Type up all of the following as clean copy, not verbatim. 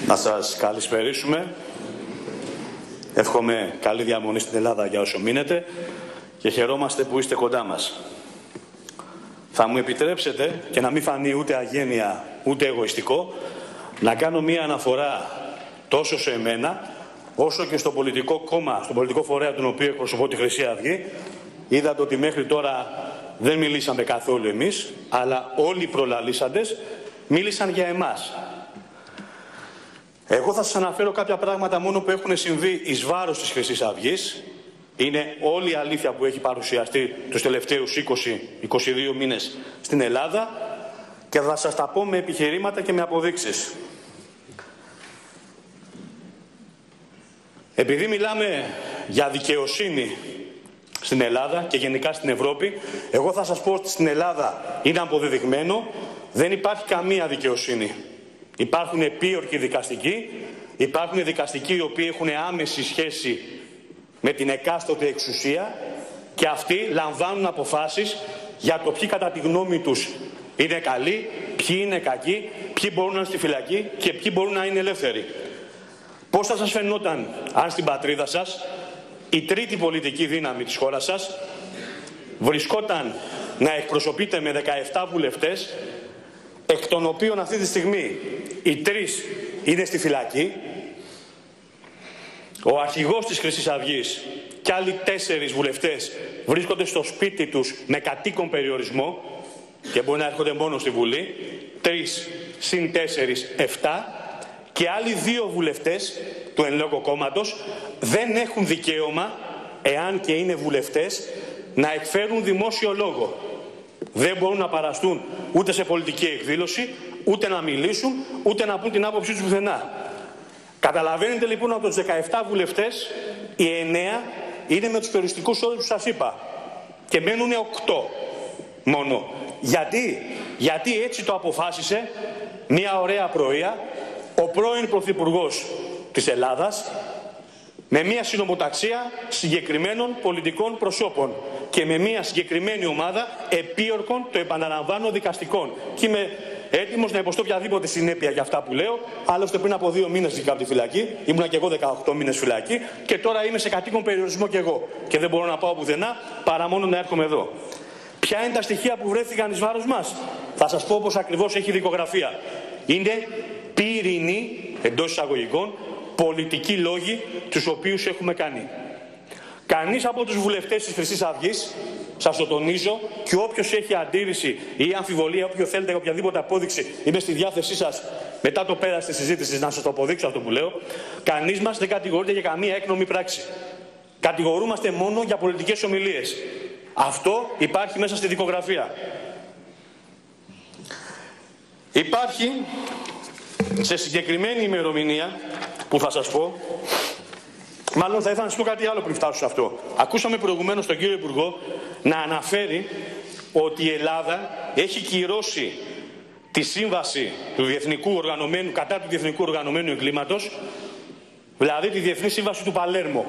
Να σας καλησπερίσουμε. Εύχομαι καλή διαμονή στην Ελλάδα για όσο μείνετε και χαιρόμαστε που είστε κοντά μας. Θα μου επιτρέψετε, και να μην φανεί ούτε αγένεια ούτε εγωιστικό, να κάνω μία αναφορά τόσο σε εμένα όσο και στο πολιτικό κόμμα, στον πολιτικό φορέα τον οποίο εκπροσωπώ, τη Χρυσή Αυγή. Είδατε ότι μέχρι τώρα δεν μιλήσαμε καθόλου εμείς, αλλά όλοι οι προλαλήσαντες μίλησαν για εμάς. Εγώ θα σας αναφέρω κάποια πράγματα μόνο που έχουν συμβεί εις βάρος της Χρυσής Αυγής. Είναι όλη η αλήθεια που έχει παρουσιαστεί τους τελευταίους 20-22 μήνες στην Ελλάδα και θα σας τα πω με επιχειρήματα και με αποδείξεις. Επειδή μιλάμε για δικαιοσύνη στην Ελλάδα και γενικά στην Ευρώπη, εγώ θα σας πω ότι στην Ελλάδα είναι αποδεδειγμένο, δεν υπάρχει καμία δικαιοσύνη. Υπάρχουν επίορκοι δικαστικοί, υπάρχουν δικαστικοί οι οποίοι έχουν άμεση σχέση με την εκάστοτε εξουσία και αυτοί λαμβάνουν αποφάσεις για το ποιοι κατά τη γνώμη τους είναι καλοί, ποιοι είναι κακοί, ποιοι μπορούν να είναι στη φυλακή και ποιοι μπορούν να είναι ελεύθεροι. Πώς θα σας φαινόταν αν στην πατρίδα σας η τρίτη πολιτική δύναμη της χώρας σας βρισκόταν να εκπροσωπείται με 17 βουλευτές, εκ των οποίων αυτή τη στιγμή οι 3 είναι στη φυλακή, ο αρχηγός της Χρυσής Αυγής και άλλοι 4 βουλευτές βρίσκονται στο σπίτι τους με κατοίκον περιορισμό και μπορεί να έρχονται μόνο στη Βουλή, 3 συν 4, 7, και άλλοι 2 βουλευτές του εν λόγω κόμματος δεν έχουν δικαίωμα, εάν και είναι βουλευτές, να εκφέρουν δημόσιο λόγο. Δεν μπορούν να παραστούν ούτε σε πολιτική εκδήλωση, ούτε να μιλήσουν, ούτε να πούν την άποψή τους πουθενά. Καταλαβαίνετε λοιπόν από τους 17 βουλευτές, οι 9 είναι με τους περιοριστικούς όρους που σας είπα. Και μένουν 8 μόνο. Γιατί έτσι το αποφάσισε μια ωραία πρωία ο πρώην Πρωθυπουργός της Ελλάδας με μια συνομοταξία συγκεκριμένων πολιτικών προσώπων και με μια συγκεκριμένη ομάδα επίορκων, το επαναλαμβάνω, δικαστικών. Και είμαι έτοιμος να υποστώ οποιαδήποτε συνέπεια για αυτά που λέω. Άλλωστε πριν από 2 μήνες βγήκα από τη φυλακή, ήμουνα και εγώ 18 μήνες φυλακή και τώρα είμαι σε κατοίκον περιορισμό κι εγώ. Και δεν μπορώ να πάω πουθενά παρά μόνο να έρχομαι εδώ. Ποια είναι τα στοιχεία που βρέθηκαν εις βάρος μας? Θα σας πω πως ακριβώς έχει δικογραφία. Είναι πυρηνοί, εντός εισαγωγικών, πολιτικοί λόγοι τους οποίους έχουμε κάνει. Κανείς από τους βουλευτές της Χρυσής Αυγής, σας το τονίζω, και όποιος έχει αντίρρηση ή αμφιβολία, όποιο θέλετε οποιαδήποτε απόδειξη, είμαι στη διάθεσή σας μετά το πέρας της συζήτησης να σας το αποδείξω αυτό που λέω, κανείς μας δεν κατηγορείται για καμία έκνομη πράξη. Κατηγορούμαστε μόνο για πολιτικές ομιλίες. Αυτό υπάρχει μέσα στη δικογραφία. Υπάρχει σε συγκεκριμένη ημερομηνία που θα σας πω, μάλλον θα ήθελα να σας πω κάτι άλλο πριν φτάσω σε αυτό. Ακούσαμε προηγουμένως τον κύριο Υπουργό να αναφέρει ότι η Ελλάδα έχει κυρώσει τη σύμβαση του διεθνικού οργανωμένου, κατά του διεθνικού οργανωμένου εγκλήματος, δηλαδή τη Διεθνή Σύμβαση του Παλέρμο.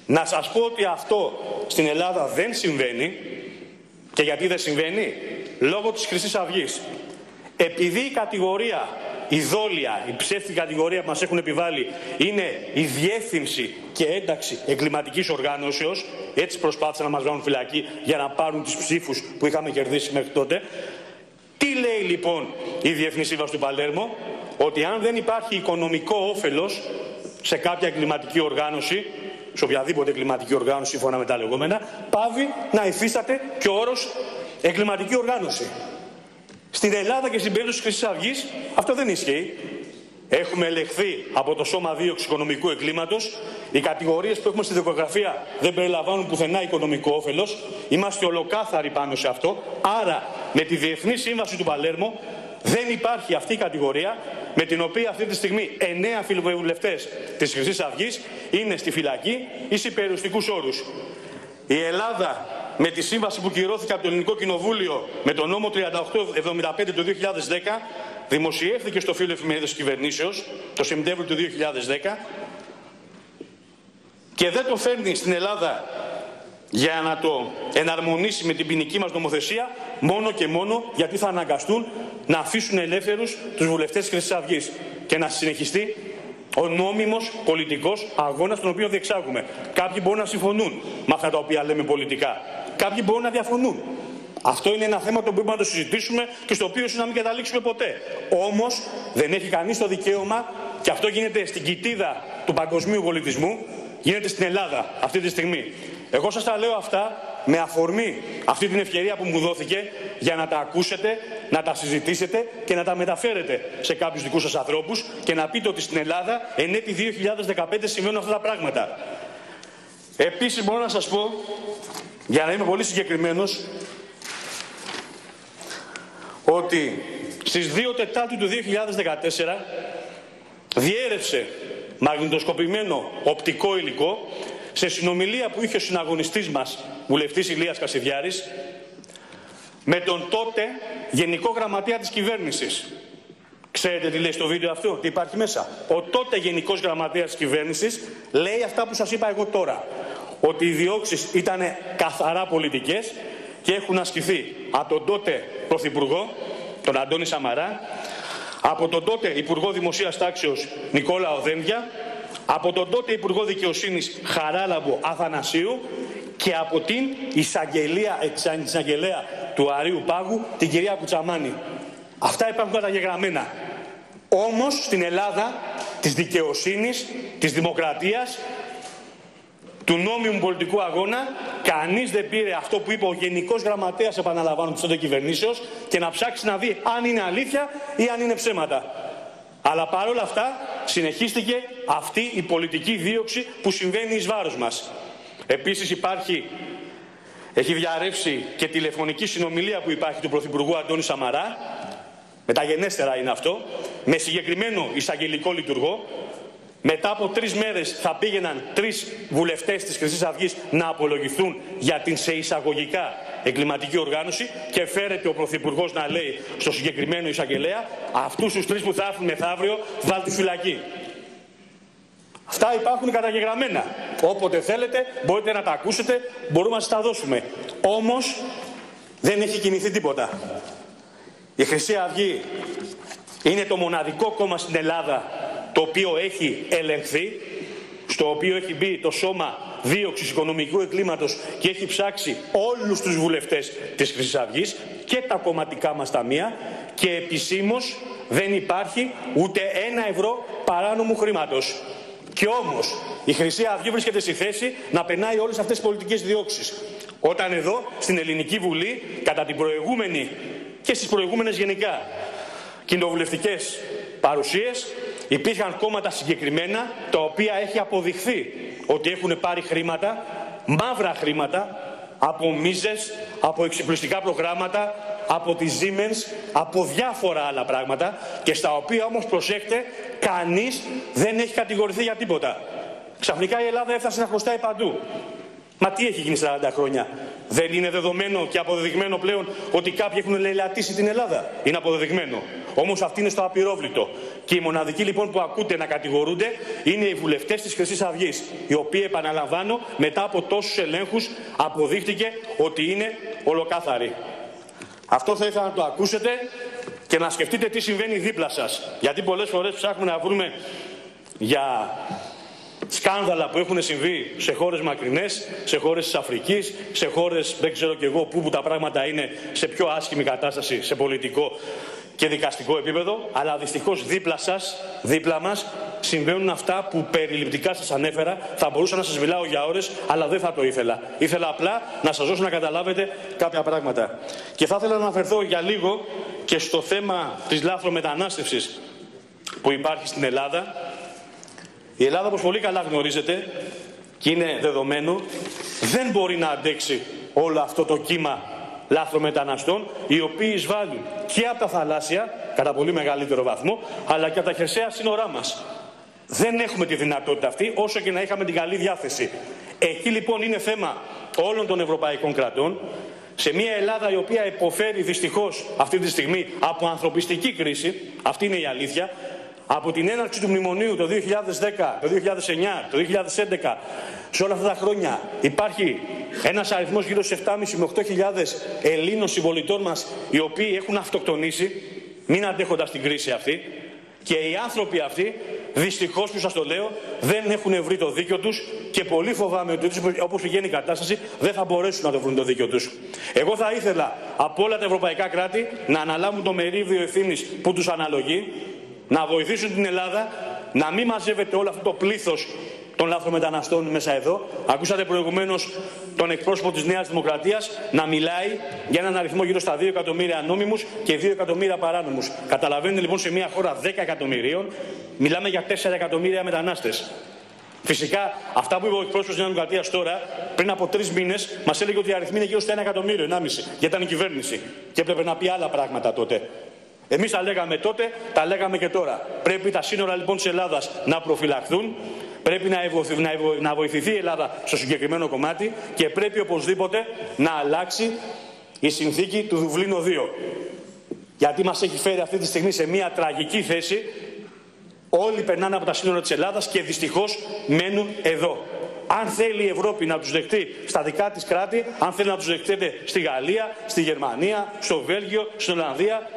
Να σας πω ότι αυτό στην Ελλάδα δεν συμβαίνει. Και γιατί δεν συμβαίνει? Λόγω της Χρυσής Αυγής. Επειδή η κατηγορία, η δόλια, η ψεύτικη κατηγορία που μας έχουν επιβάλει είναι η διεύθυνση και ένταξη εγκληματικής οργάνωσεως, έτσι προσπάθησαν να μας βάλουν φυλακή για να πάρουν τις ψήφους που είχαμε κερδίσει μέχρι τότε. Τι λέει λοιπόν η Διεθνή Σύμβαση του Παλέρμο? Ότι αν δεν υπάρχει οικονομικό όφελος σε κάποια εγκληματική οργάνωση, σε οποιαδήποτε εγκληματική οργάνωση σύμφωνα με τα λεγόμενα, πάβει να υφίσταται και ο όρος εγκληματική οργάνωση. Στην Ελλάδα και στην περίπτωση της Χρυσής Αυγής αυτό δεν ισχύει. Έχουμε ελεγχθεί από το Σώμα Δίωξης Οικονομικού Εγκλήματος. Οι κατηγορίες που έχουμε στη δικογραφία δεν περιλαμβάνουν πουθενά οικονομικό όφελος. Είμαστε ολοκάθαροι πάνω σε αυτό. Άρα με τη Διεθνή Σύμβαση του Παλέρμο δεν υπάρχει αυτή η κατηγορία, με την οποία αυτή τη στιγμή 9 φιλοβουλευτές της Χρυσής Αυγής είναι στη φυλακή ή σε περιοριστικούς όρους. Η Ελλάδα, με τη σύμβαση που κυρώθηκε από το Ελληνικό Κοινοβούλιο με τον νόμο 3875 του 2010, δημοσιεύθηκε στο φύλλο εφημερίδας της κυβερνήσεως το Σεπτέμβριο του 2010 και δεν το φέρνει στην Ελλάδα για να το εναρμονίσει με την ποινική μας νομοθεσία, μόνο και μόνο γιατί θα αναγκαστούν να αφήσουν ελεύθερους τους βουλευτές της Χρυσής Αυγής. και να συνεχιστεί ο νόμιμος πολιτικός αγώνας τον οποίο διεξάγουμε. Κάποιοι μπορούν να συμφωνούν με αυτά τα οποία λέμε πολιτικά. Κάποιοι μπορούν να διαφωνούν. Αυτό είναι ένα θέμα το οποίο μπορούμε να το συζητήσουμε και στο οποίο ίσως να μην καταλήξουμε ποτέ. Όμως δεν έχει κανείς το δικαίωμα, και αυτό γίνεται στην κοιτίδα του παγκοσμίου πολιτισμού, γίνεται στην Ελλάδα αυτή τη στιγμή. Εγώ σας τα λέω αυτά με αφορμή αυτή την ευκαιρία που μου δόθηκε για να τα ακούσετε, να τα συζητήσετε και να τα μεταφέρετε σε κάποιους δικούς σας ανθρώπους και να πείτε ότι στην Ελλάδα εν έτη 2015 συμβαίνουν αυτά τα πράγματα. Επίσης μπορώ να σας πω, για να είμαι πολύ συγκεκριμένος, ότι στις 2 Τετάρτου του 2014 διέρευσε μαγνητοσκοπημένο οπτικό υλικό σε συνομιλία που είχε ο συναγωνιστής μας, βουλευτής Ηλίας Κασιδιάρης, με τον τότε Γενικό Γραμματέα της Κυβέρνησης. Ξέρετε τι λέει στο βίντεο αυτό, τι υπάρχει μέσα? Ο τότε Γενικός Γραμματέας της Κυβέρνησης λέει αυτά που σας είπα εγώ τώρα. Ότι οι διώξεις ήταν καθαρά πολιτικές και έχουν ασκηθεί από τον τότε Πρωθυπουργό, τον Αντώνη Σαμαρά, από τον τότε Υπουργό Δημοσίας Τάξεως Νικόλαο Δένδια, από τον τότε Υπουργό Δικαιοσύνης Χαράλαμπο Αθανασίου και από την εισαγγελέα του Αρείου Πάγου, την κυρία Κουτσαμάνη. Αυτά υπάρχουν καταγεγραμμένα. Όμως στην Ελλάδα της δικαιοσύνης, της δημοκρατίας, του νόμιμου πολιτικού αγώνα, κανείς δεν πήρε αυτό που είπε ο Γενικός Γραμματέας, επαναλαμβάνω, της τότε κυβερνήσεως και να ψάξει να δει αν είναι αλήθεια ή αν είναι ψέματα. Αλλά παρόλα αυτά συνεχίστηκε αυτή η πολιτική δίωξη που συμβαίνει εις βάρος μας. Επίσης έχει διαρρεύσει και τηλεφωνική συνομιλία που υπάρχει του Πρωθυπουργού Αντώνη Σαμαρά, μεταγενέστερα είναι αυτό, με συγκεκριμένο εισαγγελικό λειτουργό. Μετά από 3 μέρες θα πήγαιναν 3 βουλευτές της Χρυσής Αυγής να απολογηθούν για την σε εισαγωγικά εγκληματική οργάνωση και φέρεται ο Πρωθυπουργός να λέει στο συγκεκριμένο εισαγγελέα αυτούς τους 3 που θα έρθουν μεθαύριο βάλτε φυλακή. Αυτά υπάρχουν καταγεγραμμένα. Όποτε θέλετε μπορείτε να τα ακούσετε, μπορούμε να σας τα δώσουμε. Όμως δεν έχει κινηθεί τίποτα. Η Χρυσή Αυγή είναι το μοναδικό κόμμα στην Ελλάδα το οποίο έχει ελεγχθεί, στο οποίο έχει μπει το σώμα δίωξης οικονομικού εγκλήματος και έχει ψάξει όλους τους βουλευτές της Χρυσής Αυγής και τα κομματικά μας ταμεία και επισήμως δεν υπάρχει ούτε 1 ευρώ παράνομου χρήματος. Και όμως η Χρυσή Αυγή βρίσκεται στη θέση να περνάει όλες αυτές τις πολιτικές διώξεις. Όταν εδώ στην Ελληνική Βουλή κατά την προηγούμενη και στις προηγούμενες γενικά κοινοβουλευτικές παρουσίες υπήρχαν κόμματα συγκεκριμένα τα οποία έχει αποδειχθεί ότι έχουν πάρει χρήματα, μαύρα χρήματα, από μίζες, από εξυπηρετικά προγράμματα, από τη Siemens, από διάφορα άλλα πράγματα και στα οποία όμως, προσέχτε, κανείς δεν έχει κατηγορηθεί για τίποτα. Ξαφνικά η Ελλάδα έφτασε να χρωστάει παντού. Μα τι έχει γίνει 40 χρόνια? Δεν είναι δεδομένο και αποδεδειγμένο πλέον ότι κάποιοι έχουν λαιλατήσει την Ελλάδα? Είναι αποδεδειγμένο. Όμως αυτή είναι στο απειρόβλητο. Και οι μοναδικοί λοιπόν που ακούτε να κατηγορούνται είναι οι βουλευτές της Χρυσής Αυγής, οι οποίοι, επαναλαμβάνω, μετά από τόσους ελέγχους αποδείχτηκε ότι είναι ολοκάθαροι. Αυτό θα ήθελα να το ακούσετε και να σκεφτείτε τι συμβαίνει δίπλα σας. Γιατί πολλές φορές ψάχνουμε να βρούμε για σκάνδαλα που έχουν συμβεί σε χώρες μακρινές, σε χώρες της Αφρικής, σε χώρες δεν ξέρω κι εγώ που τα πράγματα είναι σε πιο άσχημη κατάσταση σε πολιτικό και δικαστικό επίπεδο, αλλά δυστυχώς δίπλα σας, δίπλα μας, συμβαίνουν αυτά που περιληπτικά σας ανέφερα. Θα μπορούσα να σας μιλάω για ώρες, αλλά δεν θα το ήθελα. Ήθελα απλά να σας δώσω να καταλάβετε κάποια πράγματα. Και θα ήθελα να αναφερθώ για λίγο και στο θέμα της λάθρομετανάστευσης που υπάρχει στην Ελλάδα. Η Ελλάδα, όπως πολύ καλά γνωρίζετε και είναι δεδομένο, δεν μπορεί να αντέξει όλο αυτό το κύμα λάθρομεταναστών, οι οποίοι εισβάλλουν και από τα θαλάσσια, κατά πολύ μεγαλύτερο βαθμό, αλλά και από τα χερσαία σύνορά μας. Δεν έχουμε τη δυνατότητα αυτή, όσο και να είχαμε την καλή διάθεση. Εκεί λοιπόν είναι θέμα όλων των ευρωπαϊκών κρατών, σε μια Ελλάδα η οποία υποφέρει δυστυχώς αυτή τη στιγμή από ανθρωπιστική κρίση, αυτή είναι η αλήθεια. Από την έναρξη του μνημονίου το 2010, το 2009, το 2011, σε όλα αυτά τα χρόνια υπάρχει ένας αριθμός γύρω στις 7.500 με 8.000 Ελλήνων συμπολιτών μας οι οποίοι έχουν αυτοκτονήσει, μην αντέχοντας την κρίση αυτή. Και οι άνθρωποι αυτοί, δυστυχώς που σας το λέω, δεν έχουν βρει το δίκιο τους και πολύ φοβάμαι ότι όπως πηγαίνει η κατάσταση δεν θα μπορέσουν να το βρουν το δίκιο τους. Εγώ θα ήθελα από όλα τα ευρωπαϊκά κράτη να αναλάβουν το μερίδιο ευθύνης που τους αναλογεί, να βοηθήσουν την Ελλάδα, να μην μαζεύεται όλο αυτό το πλήθος των λάθρομεταναστών μέσα εδώ. Ακούσατε προηγουμένως τον εκπρόσωπο της Νέας Δημοκρατίας να μιλάει για έναν αριθμό γύρω στα 2 εκατομμύρια νόμιμους και 2 εκατομμύρια παράνομους. Καταλαβαίνετε λοιπόν, σε μια χώρα 10 εκατομμυρίων μιλάμε για 4 εκατομμύρια μετανάστες. Φυσικά, αυτά που είπε ο εκπρόσωπος της Νέας Δημοκρατίας τώρα, πριν από 3 μήνες, μας έλεγε ότι οι αριθμοί είναι γύρω στα 1 εκατομμύριο, 1,5, γιατί ήταν η κυβέρνηση. Και έπρεπε να πει άλλα πράγματα τότε. Εμείς τα λέγαμε τότε, τα λέγαμε και τώρα. Πρέπει τα σύνορα λοιπόν της Ελλάδας να προφυλαχθούν. Πρέπει να βοηθηθεί η Ελλάδα στο συγκεκριμένο κομμάτι και πρέπει οπωσδήποτε να αλλάξει η συνθήκη του Δουβλίνου 2. Γιατί μας έχει φέρει αυτή τη στιγμή σε μια τραγική θέση. Όλοι περνάνε από τα σύνορα της Ελλάδας και δυστυχώς μένουν εδώ. Αν θέλει η Ευρώπη να τους δεχτεί στα δικά της κράτη, αν θέλει να τους δεχτείτε στη Γαλλία, στη Γερμανία, στο Βέλγιο, στην Ολλανδία,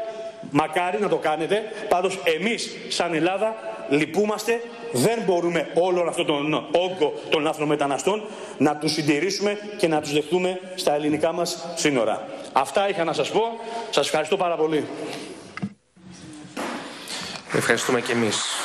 μακάρι να το κάνετε. Πάντως εμείς σαν Ελλάδα λυπούμαστε, δεν μπορούμε όλον αυτόν τον όγκο των λάθρομεταναστών να τους συντηρήσουμε και να τους δεχτούμε στα ελληνικά μας σύνορα. Αυτά είχα να σας πω. Σας ευχαριστώ πάρα πολύ. Ευχαριστούμε και εμείς.